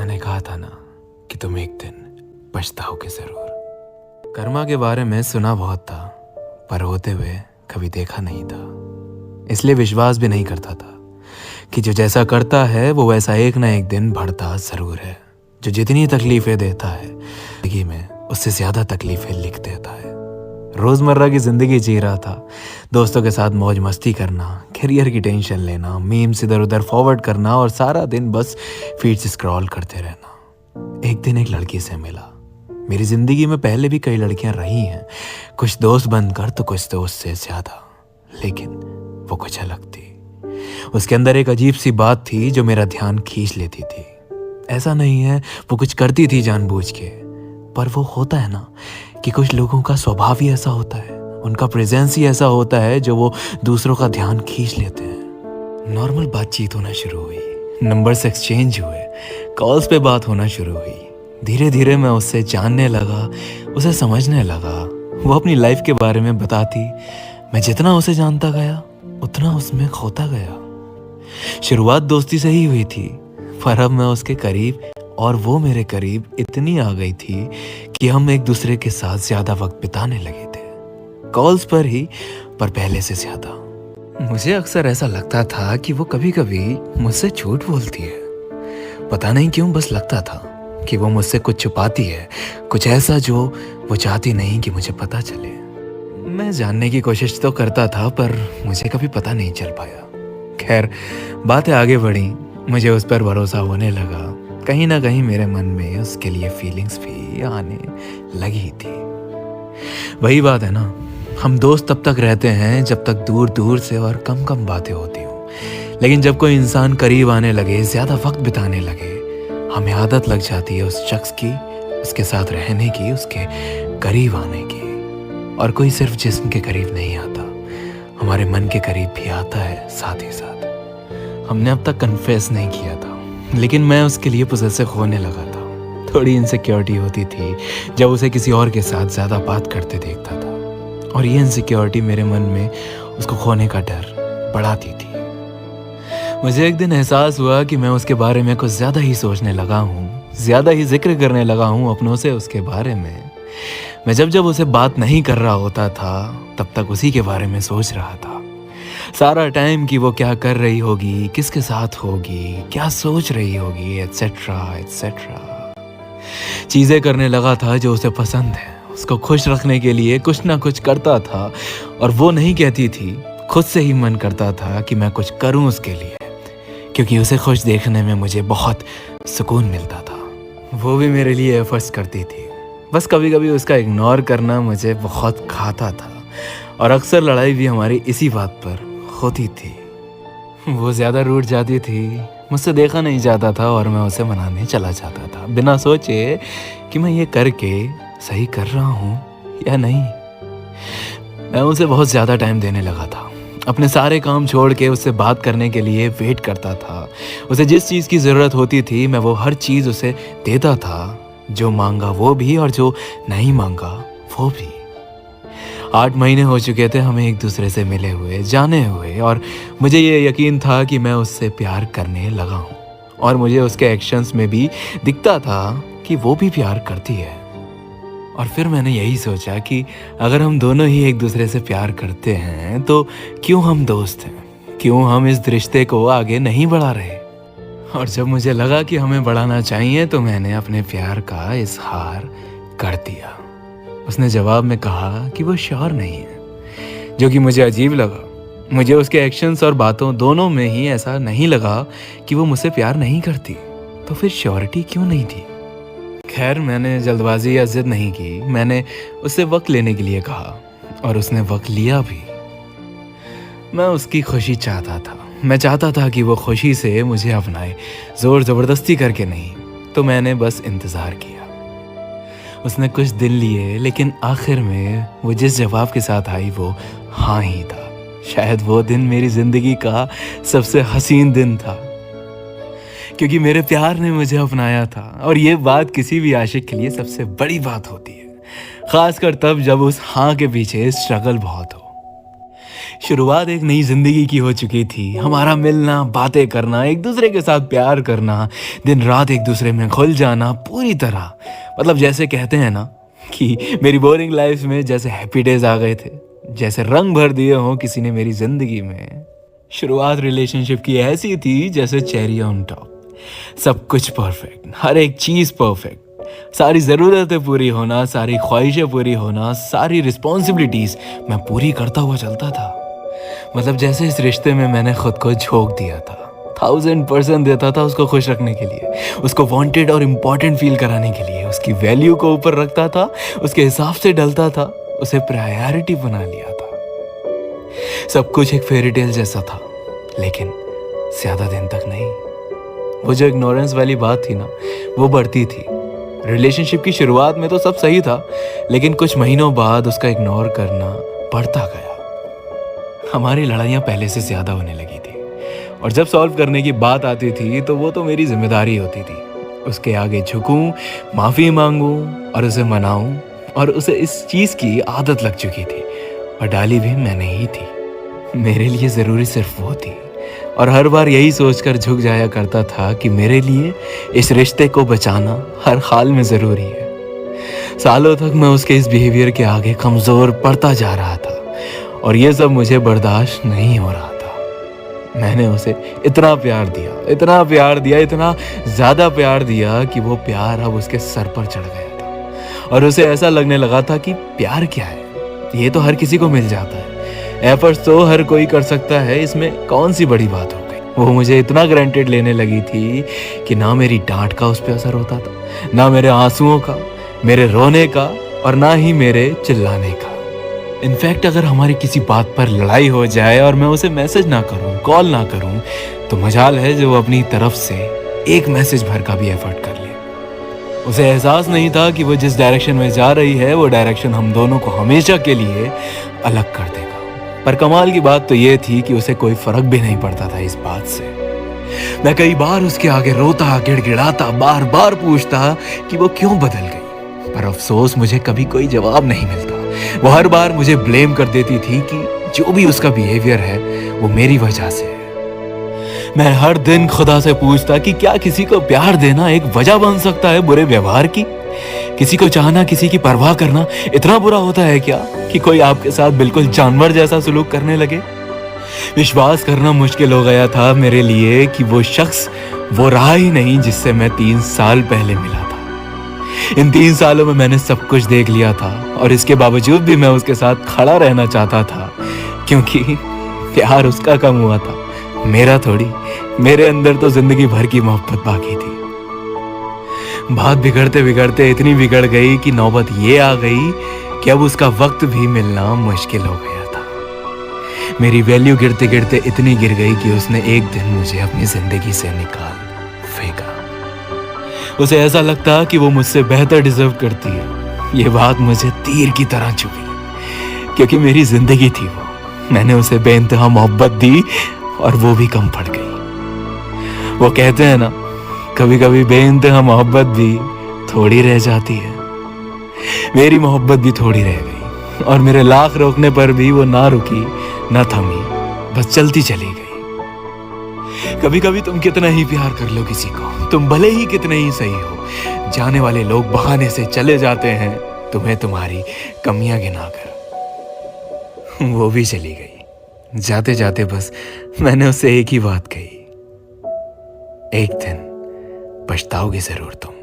ने कहा था ना कि तुम एक दिन पछताओगे जरूर। कर्मा के बारे में सुना बहुत था, पर होते हुए कभी देखा नहीं था, इसलिए विश्वास भी नहीं करता था कि जो जैसा करता है वो वैसा एक ना एक दिन बढ़ता जरूर है। जो जितनी तकलीफें देता है जिंदगी में उससे ज्यादा तकलीफें लिख देता है। रोजमर्रा की जिंदगी जी रहा था, दोस्तों के साथ मौज मस्ती करना, करियर की टेंशन लेना, मीम्स इधर उधर फॉरवर्ड करना और सारा दिन बस फीड से स्क्रॉल करते रहना। एक दिन एक लड़की से मिला। मेरी जिंदगी में पहले भी कई लड़कियां रही हैं, कुछ दोस्त बनकर तो कुछ दोस्त से ज्यादा, लेकिन वो कुछ अलग थी। उसके अंदर एक अजीब सी बात थी जो मेरा ध्यान खींच लेती थी। ऐसा नहीं है वो कुछ करती थी जानबूझ के, पर वो होता है ना कि कुछ लोगों का स्वभाव ही ऐसा होता है, उनका प्रेजेंस ही ऐसा होता है जो वो दूसरों का ध्यान खींच लेते हैं। नॉर्मल बातचीत होना शुरू हुई, नंबर्स एक्सचेंज हुए, कॉल्स पे बात होना शुरू हुई। धीरे धीरे मैं उससे जानने लगा, उसे समझने लगा। वो अपनी लाइफ के बारे में बताती, मैं जितना उसे जानता गया उतना उसमें खोता गया। शुरुआत दोस्ती से ही हुई थी, पर अब मैं उसके करीब और वो मेरे करीब इतनी आ गई थी कि हम एक दूसरे के साथ ज्यादा वक्त बिताने लगे थे, कॉल्स पर ही, पर पहले से ज्यादा। मुझे अक्सर ऐसा लगता था कि वो कभी कभी मुझसे झूठ बोलती है। पता नहीं क्यों, बस लगता था कि वो मुझसे कुछ छुपाती है, कुछ ऐसा जो वो चाहती नहीं कि मुझे पता चले। मैं जानने की कोशिश तो करता था, पर मुझे कभी पता नहीं चल पाया। खैर, बातें आगे बढ़ी, मुझे उस पर भरोसा होने लगा। कहीं ना कहीं मेरे मन में उसके लिए फीलिंग्स भी आने लगी थी। वही बात है ना, हम दोस्त तब तक रहते हैं जब तक दूर दूर से और कम कम बातें होती हो, लेकिन जब कोई इंसान करीब आने लगे, ज्यादा वक्त बिताने लगे, हमें आदत लग जाती है उस शख्स की, उसके साथ रहने की, उसके करीब आने की। और कोई सिर्फ जिस्म के करीब नहीं आता, हमारे मन के करीब भी आता है साथ ही साथ। हमने अब तक कन्फेस नहीं किया था, लेकिन मैं उसके लिए पोसेसिव होने लगा था। थोड़ी इनसिक्योरिटी होती थी जब उसे किसी और के साथ ज़्यादा बात करते देखता था, और ये इनसिक्योरिटी मेरे मन में उसको खोने का डर बढ़ाती थी। मुझे एक दिन एहसास हुआ कि मैं उसके बारे में कुछ ज़्यादा ही सोचने लगा हूँ, ज़्यादा ही जिक्र करने लगा हूँ अपनों से उसके बारे में। मैं जब जब उसे बात नहीं कर रहा होता था तब तक उसी के बारे में सोच रहा था। सारा टाइम कि वो क्या कर रही होगी, किसके साथ होगी, क्या सोच रही होगी, एटसेट्रा एटसेट्रा। चीजें करने लगा था जो उसे पसंद है, उसको खुश रखने के लिए कुछ ना कुछ करता था, और वो नहीं कहती थी, खुद से ही मन करता था कि मैं कुछ करूं उसके लिए, क्योंकि उसे खुश देखने में मुझे बहुत सुकून मिलता था। वो भी मेरे लिए एफर्ट्स करती थी, बस कभी कभी उसका इग्नोर करना मुझे बहुत खाता था, और अक्सर लड़ाई भी हमारी इसी बात पर होती थी। वो ज़्यादा रूठ जाती थी, मुझसे देखा नहीं जाता था, और मैं उसे मनाने चला जाता था बिना सोचे कि मैं ये करके सही कर रहा हूँ या नहीं। मैं उसे बहुत ज़्यादा टाइम देने लगा था, अपने सारे काम छोड़ के उससे बात करने के लिए वेट करता था। उसे जिस चीज़ की ज़रूरत होती थी मैं वो हर चीज़ उसे देता था, जो मांगा वो भी और जो नहीं मांगा वो भी। 8 महीने हो चुके थे हमें एक दूसरे से मिले हुए, जाने हुए, और मुझे ये यकीन था कि मैं उससे प्यार करने लगा हूँ, और मुझे उसके एक्शंस में भी दिखता था कि वो भी प्यार करती है। और फिर मैंने यही सोचा कि अगर हम दोनों ही एक दूसरे से प्यार करते हैं तो क्यों हम दोस्त हैं, क्यों हम इस रिश्ते को आगे नहीं बढ़ा रहे। और जब मुझे लगा कि हमें बढ़ाना चाहिए तो मैंने अपने प्यार का इजहार कर दिया। उसने जवाब में कहा कि वो श्योर नहीं है, जो कि मुझे अजीब लगा। मुझे उसके एक्शंस और बातों दोनों में ही ऐसा नहीं लगा कि वो मुझसे प्यार नहीं करती, तो फिर श्योरिटी क्यों नहीं थी। खैर, मैंने जल्दबाजी या जिद नहीं की, मैंने उससे वक्त लेने के लिए कहा, और उसने वक्त लिया भी। मैं उसकी खुशी चाहता था, मैं चाहता था कि वो खुशी से मुझे अपनाए, जोर जबरदस्ती करके नहीं। तो मैंने बस इंतज़ार किया। उसने कुछ दिन लिए, लेकिन आखिर में वो जिस जवाब के साथ आई वो हाँ ही था। शायद वो दिन मेरी ज़िंदगी का सबसे हसीन दिन था, क्योंकि मेरे प्यार ने मुझे अपनाया था, और ये बात किसी भी आशिक के लिए सबसे बड़ी बात होती है, ख़ासकर तब जब उस हाँ के पीछे स्ट्रगल बहुत हो। शुरुआत एक नई जिंदगी की हो चुकी थी। हमारा मिलना, बातें करना, एक दूसरे के साथ प्यार करना, दिन रात एक दूसरे में घुल जाना पूरी तरह। मतलब जैसे कहते हैं ना कि मेरी बोरिंग लाइफ में जैसे हैप्पी डेज आ गए थे, जैसे रंग भर दिए हों किसी ने मेरी जिंदगी में। शुरुआत रिलेशनशिप की ऐसी थी जैसे चेरी ऑन टॉप। सब कुछ परफेक्ट, हर एक चीज़ परफेक्ट, सारी ज़रूरतें पूरी होना, सारी ख्वाहिशें पूरी होना, सारी रिस्पॉन्सिबिलिटीज़ मैं पूरी करता हुआ चलता था। मतलब जैसे इस रिश्ते में मैंने खुद को झोंक दिया था, 1000% देता था उसको खुश रखने के लिए, उसको वांटेड और इम्पॉर्टेंट फील कराने के लिए, उसकी वैल्यू को ऊपर रखता था, उसके हिसाब से डलता था, उसे प्रायोरिटी बना लिया था। सब कुछ एक फेरी टेल जैसा था, लेकिन ज़्यादा दिन तक नहीं। वो जो इग्नोरेंस वाली बात थी ना, वो बढ़ती थी। रिलेशनशिप की शुरुआत में तो सब सही था, लेकिन कुछ महीनों बाद उसका इग्नोर करना बढ़ता गया। हमारी लड़ाइयाँ पहले से ज़्यादा होने लगी थी, और जब सॉल्व करने की बात आती थी तो वो तो मेरी जिम्मेदारी होती थी। उसके आगे झुकूं, माफ़ी मांगूं और उसे मनाऊं, और उसे इस चीज़ की आदत लग चुकी थी, और डाली भी मैंने ही थी। मेरे लिए ज़रूरी सिर्फ वो थी, और हर बार यही सोचकर झुक जाया करता था कि मेरे लिए इस रिश्ते को बचाना हर हाल में ज़रूरी है। सालों तक मैं उसके इस बिहेवियर के आगे कमज़ोर पड़ता जा रहा था, और ये सब मुझे बर्दाश्त नहीं हो रहा था। मैंने उसे इतना प्यार दिया, इतना प्यार दिया, इतना ज़्यादा प्यार दिया कि वो प्यार अब उसके सर पर चढ़ गया था, और उसे ऐसा लगने लगा था कि प्यार क्या है, ये तो हर किसी को मिल जाता है, एफर्ट्स तो हर कोई कर सकता है, इसमें कौन सी बड़ी बात हो गई। वो मुझे इतना ग्रांटेड लेने लगी थी कि ना मेरी डांट का उस पर असर होता था, ना मेरे आंसुओं का, मेरे रोने का, और ना ही मेरे चिल्लाने का। इनफैक्ट अगर हमारी किसी बात पर लड़ाई हो जाए और मैं उसे मैसेज ना करूं, कॉल ना करूं, तो मजाल है जो वो अपनी तरफ से एक मैसेज भर का भी एफर्ट कर ले। उसे एहसास नहीं था कि वो जिस डायरेक्शन में जा रही है, वो डायरेक्शन हम दोनों को हमेशा के लिए अलग कर देगा। पर कमाल की बात तो ये थी कि उसे कोई फर्क भी नहीं पड़ता था इस बात से। मैं कई बार उसके आगे रोता, गिड़गिड़ाता, बार बार पूछता कि वो क्यों बदल गई, पर अफसोस मुझे कभी कोई जवाब नहीं मिलता। वो हर बार मुझे ब्लेम कर देती थी कि जो भी उसका बिहेवियर है वो मेरी वजह से है। मैं हर दिन खुदा से पूछता कि क्या किसी को प्यार देना एक वजह बन सकता है बुरे व्यवहार की? किसी को चाहना, किसी की परवाह करना इतना बुरा होता है क्या कि कोई आपके साथ बिल्कुल जानवर जैसा सलूक करने लगे? विश्वास करना मुश्किल हो गया था मेरे लिए कि वो शख्स वो रहा ही नहीं जिससे मैं 3 साल पहले मिला था। इन 3 सालों में मैंने सब कुछ देख लिया था, और इसके बावजूद भी मैं उसके साथ खड़ा रहना चाहता था, क्योंकि प्यार उसका कम हुआ था, मेरा थोड़ी। मेरे अंदर तो जिंदगी भर की मोहब्बत बाकी थी। बात बिगड़ते बिगड़ते इतनी बिगड़ गई कि नौबत ये आ गई कि अब उसका वक्त भी मिलना मुश्किल हो गया था। मेरी वैल्यू गिरते गिरते इतनी गिर गई कि उसने एक दिन मुझे अपनी जिंदगी से निकाल फेंका। उसे ऐसा लगता कि वो मुझसे बेहतर डिजर्व करती है। ये बात मुझे तीर की तरह चुभी, क्योंकि मेरी जिंदगी थी वो। मैंने उसे बेइंतहा मोहब्बत दी, और वो भी कम पड़ गई। वो कहते हैं ना, कभी कभी बेइंतहा मोहब्बत भी थोड़ी रह जाती है। मेरी मोहब्बत भी थोड़ी रह गई, और मेरे लाख रोकने पर भी वो ना रुकी, ना थमी, बस चलती चली गई। कभी कभी तुम कितना ही प्यार कर लो किसी को, तुम भले ही कितने ही सही हो, जाने वाले लोग बहाने से चले जाते हैं तुम्हें तुम्हारी कमियां गिनाकर। वो भी चली गई। जाते जाते बस मैंने उससे एक ही बात कही, एक दिन पछताओगे जरूर तुम।